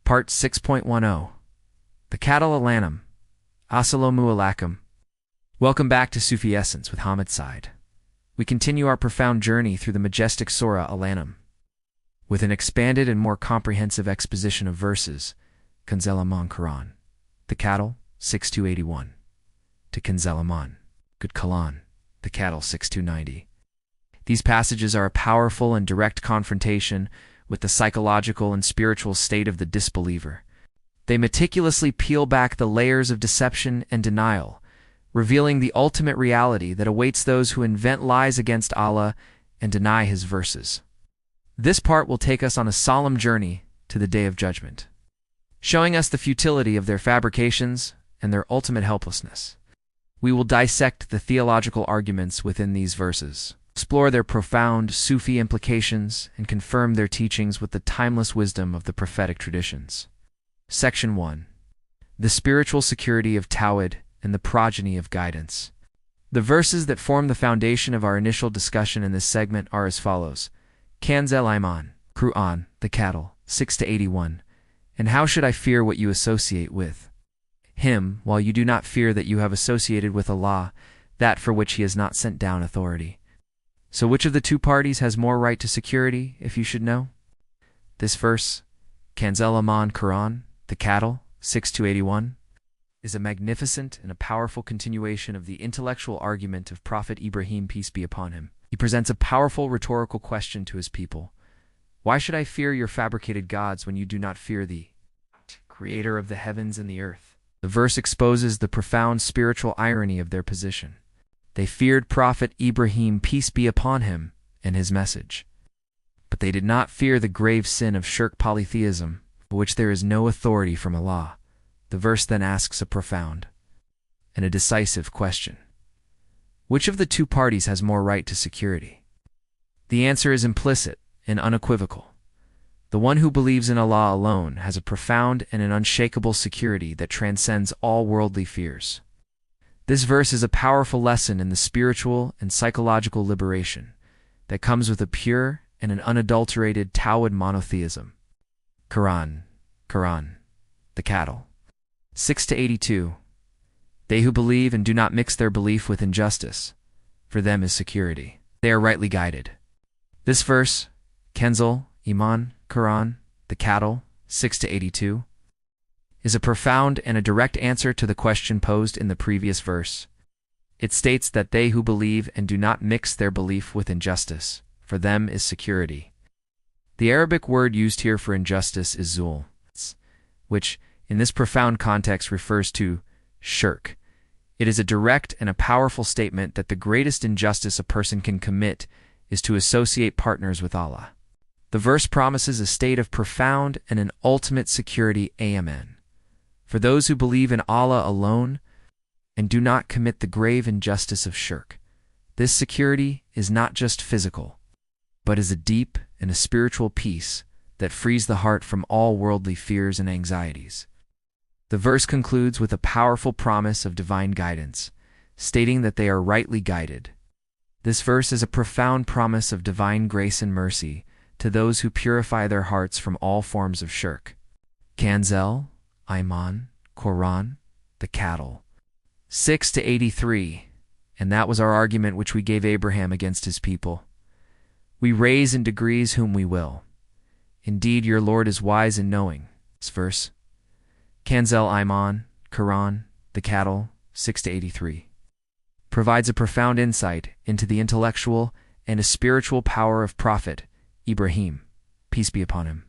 Part 6.10. The Surah Al-An'am. Assalamu alaikum. Welcome back to Sufi Essence with Hammad Syed. We continue our profound journey through the majestic Surah Al-An'am, with an expanded and more comprehensive exposition of verses, Kanzul Iman Quran, the cattle, 6281, to Kanzul Iman, Good Kalan, the cattle, 6290. These passages are a powerful and direct confrontation with the psychological and spiritual state of the disbeliever. They meticulously peel back the layers of deception and denial, revealing the ultimate reality that awaits those who invent lies against Allah and deny His verses. This part will take us on a solemn journey to the Day of Judgment, showing us the futility of their fabrications and their ultimate helplessness. We will dissect the theological arguments within these verses, explore their profound Sufi implications, and confirm their teachings with the timeless wisdom of the prophetic traditions. Section 1. The Spiritual Security of Tawhid and the Progeny of Guidance. The verses that form the foundation of our initial discussion in this segment are as follows. Kanzul Iman, Quran, the cattle, 6-81. And how should I fear what you associate with Him, while you do not fear that you have associated with Allah that for which He has not sent down authority? So which of the two parties has more right to security, if you should know? This verse, Kanzul Iman Quran, the cattle, 6-81, is a magnificent and a powerful continuation of the intellectual argument of Prophet Ibrahim, peace be upon him. He presents a powerful rhetorical question to his people. Why should I fear your fabricated gods when you do not fear the Creator of the heavens and the earth? The verse exposes the profound spiritual irony of their position. They feared Prophet Ibrahim, peace be upon him, and his message. But they did not fear the grave sin of shirk polytheism, for which there is no authority from Allah. The verse then asks a profound and a decisive question. Which of the two parties has more right to security? The answer is implicit and unequivocal. The one who believes in Allah alone has a profound and an unshakable security that transcends all worldly fears. This verse is a powerful lesson in the spiritual and psychological liberation that comes with a pure and an unadulterated Tawhid monotheism. Quran, the cattle, 6-82. They who believe and do not mix their belief with injustice, for them is security. They are rightly guided. This verse, Kanzul Iman Quran, the cattle, 6-82, is a profound and a direct answer to the question posed in the previous verse. It states that they who believe and do not mix their belief with injustice, for them is security. The Arabic word used here for injustice is zul, which, in this profound context, refers to shirk. It is a direct and a powerful statement that the greatest injustice a person can commit is to associate partners with Allah. The verse promises a state of profound and an ultimate security, Amen, for those who believe in Allah alone and do not commit the grave injustice of shirk. This security is not just physical, but is a deep and a spiritual peace that frees the heart from all worldly fears and anxieties. The verse concludes with a powerful promise of divine guidance, stating that they are rightly guided. This verse is a profound promise of divine grace and mercy to those who purify their hearts from all forms of shirk. Kanzul Iman Quran, the cattle, 6-83, and that was our argument which we gave Abraham against his people. We raise and degrees whom we will. Indeed, your Lord is wise and knowing. This verse, Kanzul Iman Quran, the cattle, 6-83, provides a profound insight into the intellectual and a spiritual power of Prophet Ibrahim, peace be upon him.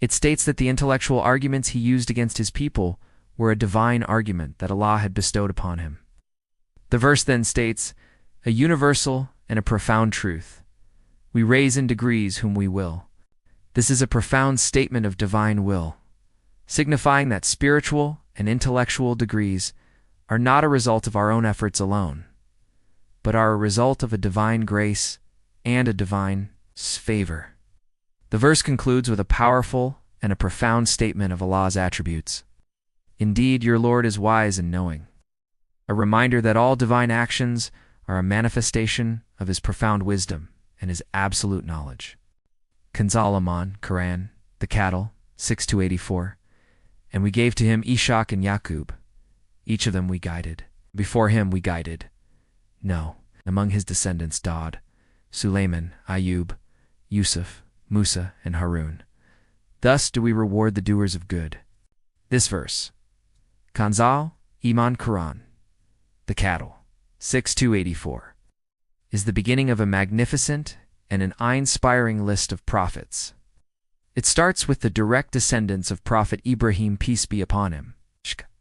It states that the intellectual arguments he used against his people were a divine argument that Allah had bestowed upon him. The verse then states, a universal and a profound truth. We raise in degrees whom we will. This is a profound statement of divine will, signifying that spiritual and intellectual degrees are not a result of our own efforts alone, but are a result of a divine grace and a divine favor. The verse concludes with a powerful and a profound statement of Allah's attributes. Indeed, your Lord is wise and knowing. A reminder that all divine actions are a manifestation of His profound wisdom and His absolute knowledge. Kanzul Iman Quran, the cattle, 6-84. And we gave to him Ishak and Yaqub. Each of them we guided. Before him we guided. No, among his descendants Daud, Suleiman, Ayub, Yusuf, Musa, and Harun. Thus do we reward the doers of good. This verse, Kanzul, Iman Quran, the cattle, 6-84, is the beginning of a magnificent and an eye-inspiring list of prophets. It starts with the direct descendants of Prophet Ibrahim, peace be upon him,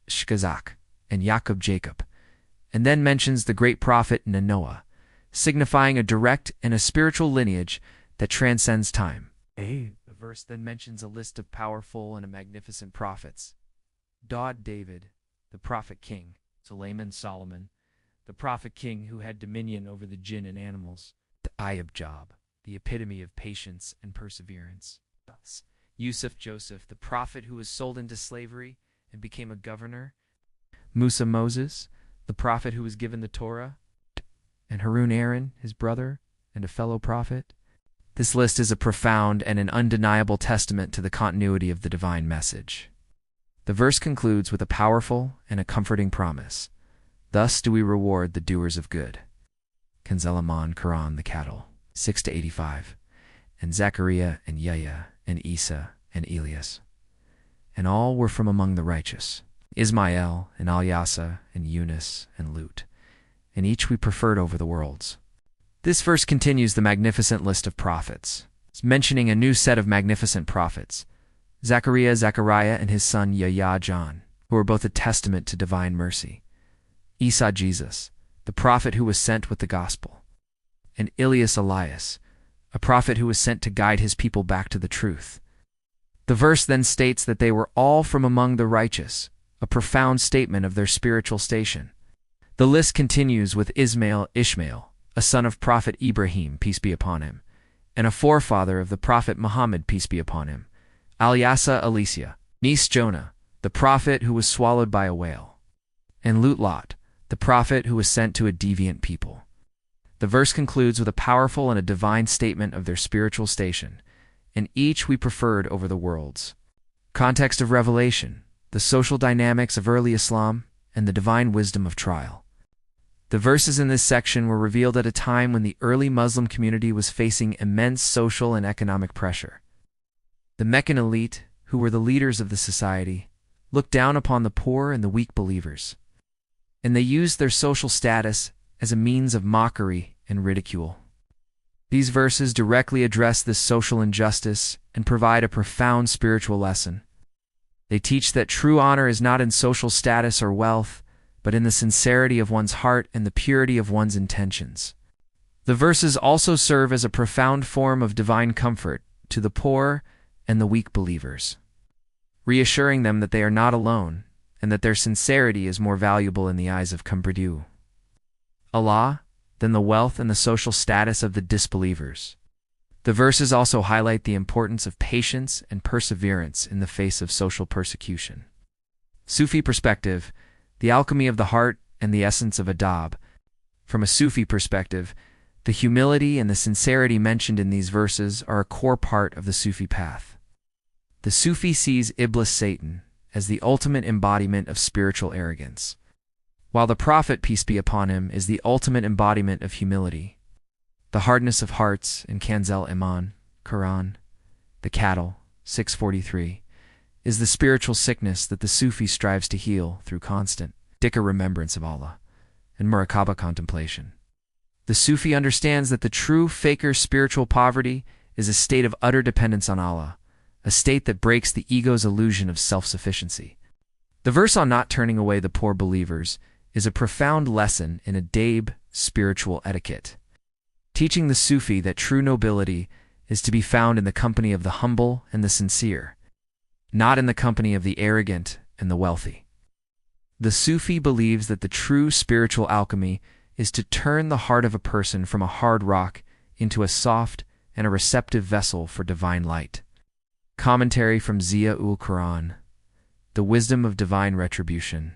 Shkazak, and Yaqub Jacob, and then mentions the great prophet Noah, signifying a direct and a spiritual lineage that transcends time. The verse then mentions a list of powerful and magnificent prophets. Daud, David, the prophet king, Suleiman, Solomon, the prophet king who had dominion over the jinn and animals, Ayub, Job, the epitome of patience and perseverance. Yusuf, Joseph, the prophet who was sold into slavery and became a governor. Musa, Moses, the prophet who was given the Torah. And Harun, Aaron, his brother and a fellow prophet. This list is a profound and an undeniable testament to the continuity of the divine message. The verse concludes with a powerful and a comforting promise. Thus do we reward the doers of good. Kanzul, Iman Quran, the cattle, 6-85. And Zechariah and Yahya and Isa and Elias. And all were from among the righteous. Ismael and Al-Yasa and Yunus and Lut. And each we preferred over the worlds. This verse continues the magnificent list of prophets, mentioning a new set of magnificent prophets, Zechariah and his son Yahya, John, who are both a testament to divine mercy. Isa, Jesus, the prophet who was sent with the gospel. And Elias, a prophet who was sent to guide his people back to the truth. The verse then states that they were all from among the righteous, a profound statement of their spiritual station. The list continues with Ishmael, a son of Prophet Ibrahim, peace be upon him, and a forefather of the Prophet Muhammad, peace be upon him. Al-Yasa, Alicia, niece Jonah, the prophet who was swallowed by a whale. And Lot, the prophet who was sent to a deviant people. The verse concludes with a powerful and a divine statement of their spiritual station, and each we preferred over the worlds. Context of revelation, the social dynamics of early Islam, and the divine wisdom of trial. The verses in this section were revealed at a time when the early Muslim community was facing immense social and economic pressure. The Meccan elite, who were the leaders of the society, looked down upon the poor and the weak believers, and they used their social status as a means of mockery and ridicule. These verses directly address this social injustice and provide a profound spiritual lesson. They teach that true honor is not in social status or wealth, but in the sincerity of one's heart and the purity of one's intentions. The verses also serve as a profound form of divine comfort to the poor and the weak believers, reassuring them that they are not alone and that their sincerity is more valuable in the eyes of Cumberdew Allah than the wealth and the social status of the disbelievers. The verses also highlight the importance of patience and perseverance in the face of social persecution. Sufi perspective, the alchemy of the heart and the essence of adab. From a Sufi perspective, the humility and the sincerity mentioned in these verses are a core part of the Sufi path. The Sufi sees Iblis, Satan, as the ultimate embodiment of spiritual arrogance, while the Prophet, peace be upon him, is the ultimate embodiment of humility. The hardness of hearts in Kanzul, Iman Quran, the cattle, 643, is the spiritual sickness that the Sufi strives to heal through constant, dhikr remembrance of Allah, and muraqabah contemplation. The Sufi understands that the true fakir spiritual poverty is a state of utter dependence on Allah, a state that breaks the ego's illusion of self-sufficiency. The verse on not turning away the poor believers is a profound lesson in adab, spiritual etiquette, teaching the Sufi that true nobility is to be found in the company of the humble and the sincere, not in the company of the arrogant and the wealthy. The Sufi believes that the true spiritual alchemy is to turn the heart of a person from a hard rock into a soft and a receptive vessel for divine light. Commentary from Ziya-ul-Quran, The Wisdom of Divine Retribution.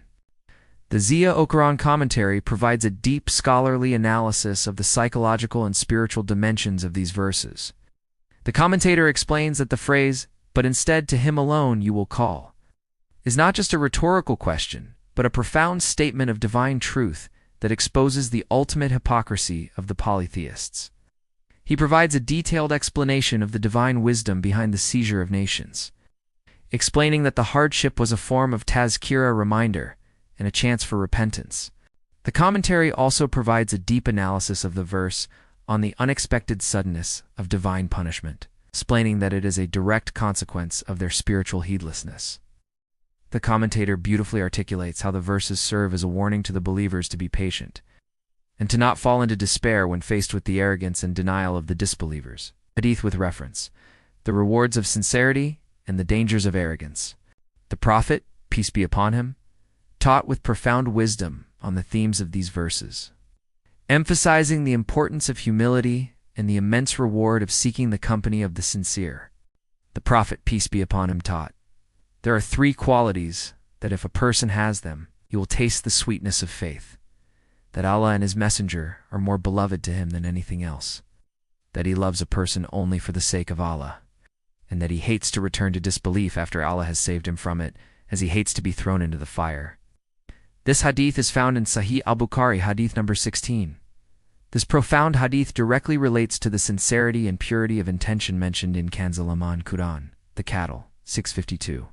The Ziya-ul-Quran commentary provides a deep scholarly analysis of the psychological and spiritual dimensions of these verses. The commentator explains that the phrase, but instead to him alone you will call, is not just a rhetorical question, but a profound statement of divine truth that exposes the ultimate hypocrisy of the polytheists. He provides a detailed explanation of the divine wisdom behind the seizure of nations, explaining that the hardship was a form of tazkira reminder and a chance for repentance. The commentary also provides a deep analysis of the verse on the unexpected suddenness of divine punishment, explaining that it is a direct consequence of their spiritual heedlessness. The commentator beautifully articulates how the verses serve as a warning to the believers to be patient, and to not fall into despair when faced with the arrogance and denial of the disbelievers. Hadith with reference: the rewards of sincerity and the dangers of arrogance. The Prophet, peace be upon him, taught with profound wisdom on the themes of these verses, emphasizing the importance of humility and the immense reward of seeking the company of the sincere. The Prophet, peace be upon him, taught, there are 3 qualities that if a person has them, he will taste the sweetness of faith: that Allah and His Messenger are more beloved to him than anything else, that he loves a person only for the sake of Allah, and that he hates to return to disbelief after Allah has saved him from it, as he hates to be thrown into the fire. This hadith is found in Sahih al-Bukhari, hadith number 16. This profound hadith directly relates to the sincerity and purity of intention mentioned in Kanzul Iman Quran, the Cattle, 652.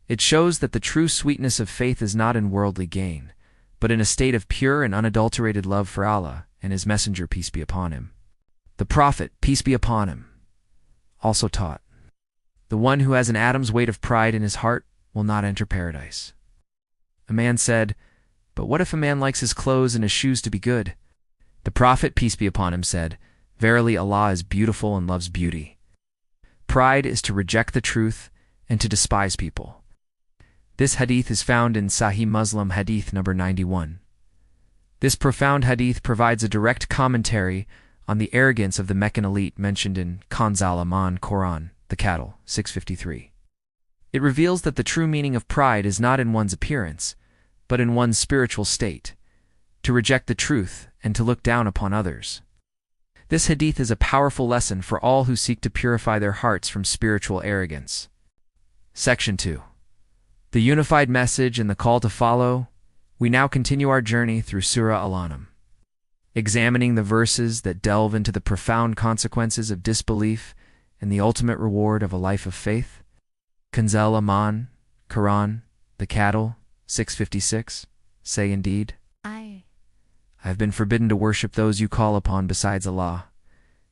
It shows that the true sweetness of faith is not in worldly gain, but in a state of pure and unadulterated love for Allah and His Messenger, peace be upon him. The Prophet, peace be upon him, also taught, the one who has an atom's weight of pride in his heart will not enter paradise. A man said, but what if a man likes his clothes and his shoes to be good? The Prophet, peace be upon him, said, verily Allah is beautiful and loves beauty. Pride is to reject the truth and to despise people. This hadith is found in Sahih Muslim, hadith number 91. This profound hadith provides a direct commentary on the arrogance of the Meccan elite mentioned in Kanzul Iman Quran, the Cattle, 653. It reveals that the true meaning of pride is not in one's appearance, but in one's spiritual state, to reject the truth and to look down upon others. This hadith is a powerful lesson for all who seek to purify their hearts from spiritual arrogance. Section 2. The unified message and the call to follow. We now continue our journey through Surah Al-An'am, examining the verses that delve into the profound consequences of disbelief and the ultimate reward of a life of faith. Kanzul Iman Quran, the Cattle, 656, say indeed, I have been forbidden to worship those you call upon besides Allah.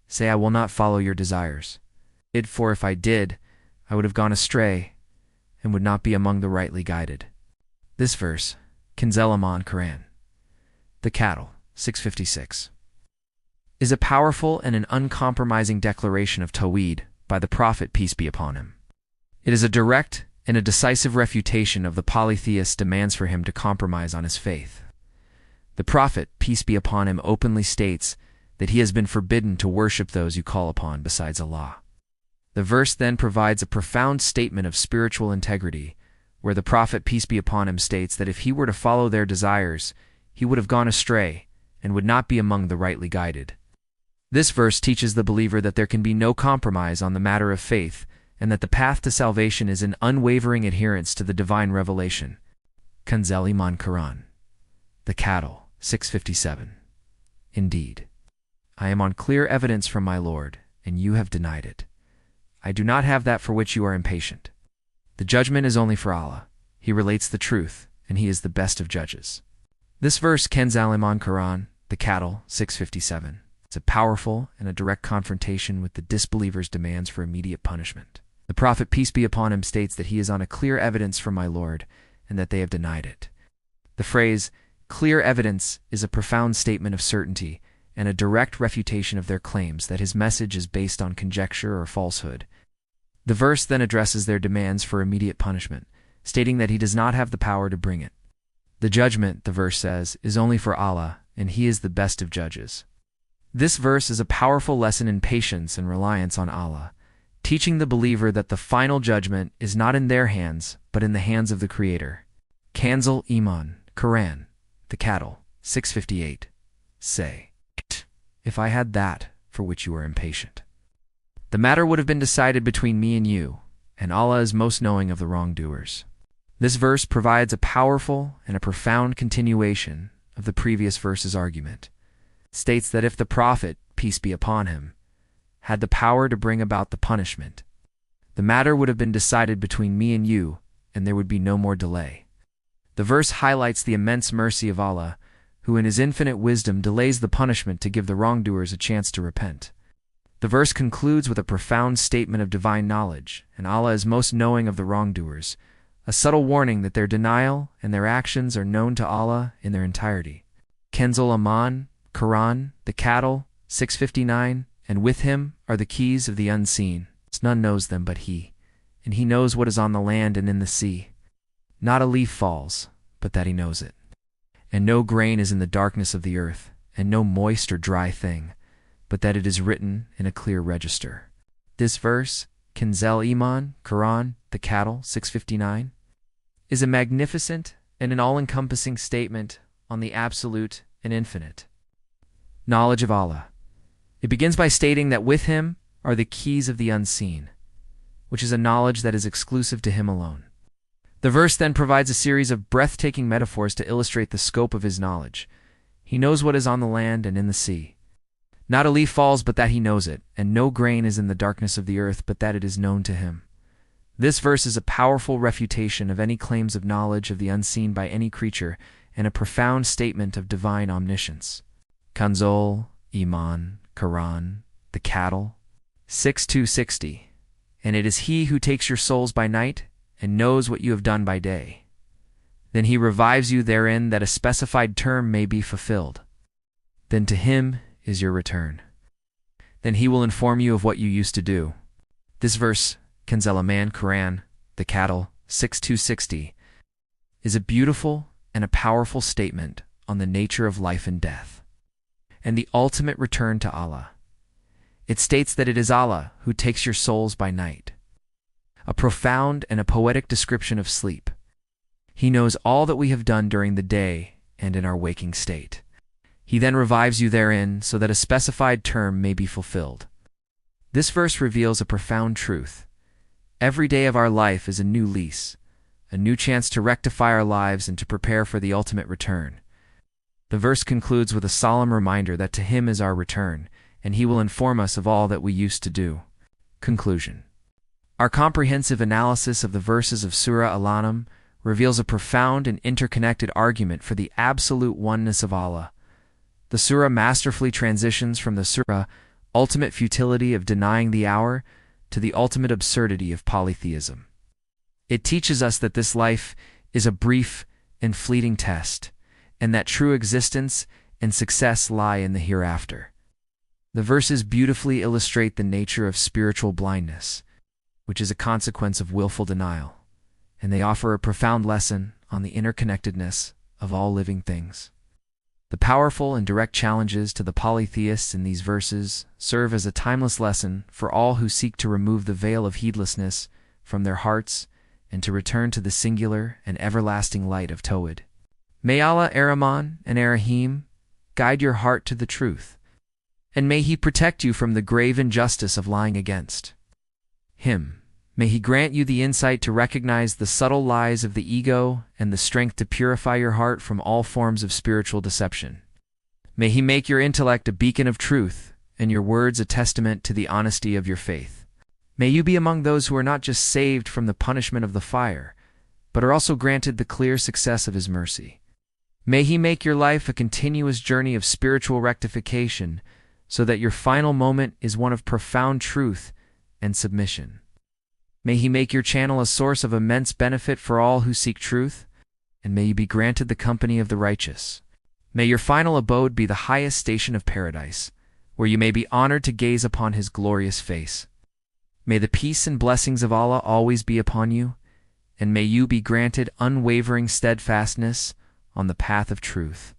Say, I will not follow your desires. For if I did, I would have gone astray and would not be among the rightly guided. This verse, Kanzul Iman Quran, the Cattle, 656, is a powerful and an uncompromising declaration of Tawheed by the Prophet, peace be upon him. It is a direct and a decisive refutation of the polytheist's demands for him to compromise on his faith. The Prophet, peace be upon him, openly states that he has been forbidden to worship those you call upon besides Allah. The verse then provides a profound statement of spiritual integrity, where the Prophet, peace be upon him, states that if he were to follow their desires, he would have gone astray and would not be among the rightly guided. This verse teaches the believer that there can be no compromise on the matter of faith, and that the path to salvation is an unwavering adherence to the divine revelation. Kanzul Iman Quran, the Cattle, 657. Indeed, I am on clear evidence from my Lord, and you have denied it. I do not have that for which you are impatient. The judgment is only for Allah. He relates the truth, and He is the best of judges. This verse, Kanzul Iman Quran, the Cattle, 657, is a powerful and a direct confrontation with the disbelievers' demands for immediate punishment. The Prophet, peace be upon him, states that he is on a clear evidence from my Lord, and that they have denied it. The phrase, clear evidence, is a profound statement of certainty and a direct refutation of their claims that his message is based on conjecture or falsehood. The verse then addresses their demands for immediate punishment, stating that he does not have the power to bring it. The judgment, the verse says, is only for Allah, and He is the best of judges. This verse is a powerful lesson in patience and reliance on Allah, teaching the believer that the final judgment is not in their hands, but in the hands of the Creator. Kanzul Iman Quran, the Cattle, 658, say, if I had that for which you are impatient, the matter would have been decided between me and you, and Allah is most knowing of the wrongdoers. This verse provides a powerful and a profound continuation of the previous verse's argument. It states that if the Prophet, peace be upon him, had the power to bring about the punishment, the matter would have been decided between me and you, and there would be no more delay. The verse highlights the immense mercy of Allah, who in his infinite wisdom delays the punishment to give the wrongdoers a chance to repent. The verse concludes with a profound statement of divine knowledge, and Allah is most knowing of the wrongdoers, a subtle warning that their denial and their actions are known to Allah in their entirety. Kanzul Iman, Quran, the cattle, 659, and with him are the keys of the unseen. None knows them but he, and he knows what is on the land and in the sea. Not a leaf falls, but that he knows it. And no grain is in the darkness of the earth, and no moist or dry thing, but that it is written in a clear register. This verse, Kanzul Iman, Quran, the cattle, 659, is a magnificent and an all-encompassing statement on the absolute and infinite knowledge of Allah. It begins by stating that with him are the keys of the unseen, which is a knowledge that is exclusive to him alone. The verse then provides a series of breathtaking metaphors to illustrate the scope of his knowledge. He knows what is on the land and in the sea. Not a leaf falls but that he knows it, and no grain is in the darkness of the earth but that it is known to him. This verse is a powerful refutation of any claims of knowledge of the unseen by any creature, and a profound statement of divine omniscience. Kanzul, Iman, Quran, the cattle, 6260. And it is he who takes your souls by night and knows what you have done by day. Then he revives you therein that a specified term may be fulfilled. Then to him is your return. Then he will inform you of what you used to do. This verse, Kanzul Iman, Quran, the cattle, 6260, is a beautiful and a powerful statement on the nature of life and death, and the ultimate return to Allah. It states that it is Allah who takes your souls by night, a profound and a poetic description of sleep. He knows all that we have done during the day and in our waking state. He then revives you therein so that a specified term may be fulfilled. This verse reveals a profound truth. Every day of our life is a new lease, a new chance to rectify our lives and to prepare for the ultimate return. The verse concludes with a solemn reminder that to him is our return, and he will inform us of all that we used to do. Conclusion. Our comprehensive analysis of the verses of Surah Al-An'am reveals a profound and interconnected argument for the absolute oneness of Allah. The surah masterfully transitions from the surah ultimate futility of denying the hour to the ultimate absurdity of polytheism. It teaches us that this life is a brief and fleeting test, and that true existence and success lie in the hereafter. The verses beautifully illustrate the nature of spiritual blindness, which is a consequence of willful denial, and they offer a profound lesson on the interconnectedness of all living things. The powerful and direct challenges to the polytheists in these verses serve as a timeless lesson for all who seek to remove the veil of heedlessness from their hearts and to return to the singular and everlasting light of Tawhid. May Allah Ar-Rahman and Ar-Rahim guide your heart to the truth, and may He protect you from the grave injustice of lying against Him. May He grant you the insight to recognize the subtle lies of the ego and the strength to purify your heart from all forms of spiritual deception. May He make your intellect a beacon of truth and your words a testament to the honesty of your faith. May you be among those who are not just saved from the punishment of the fire, but are also granted the clear success of His mercy. May He make your life a continuous journey of spiritual rectification, so that your final moment is one of profound truth and submission. May He make your channel a source of immense benefit for all who seek truth, and may you be granted the company of the righteous. May your final abode be the highest station of paradise, where you may be honored to gaze upon His glorious face. May the peace and blessings of Allah always be upon you, and may you be granted unwavering steadfastness on the path of truth.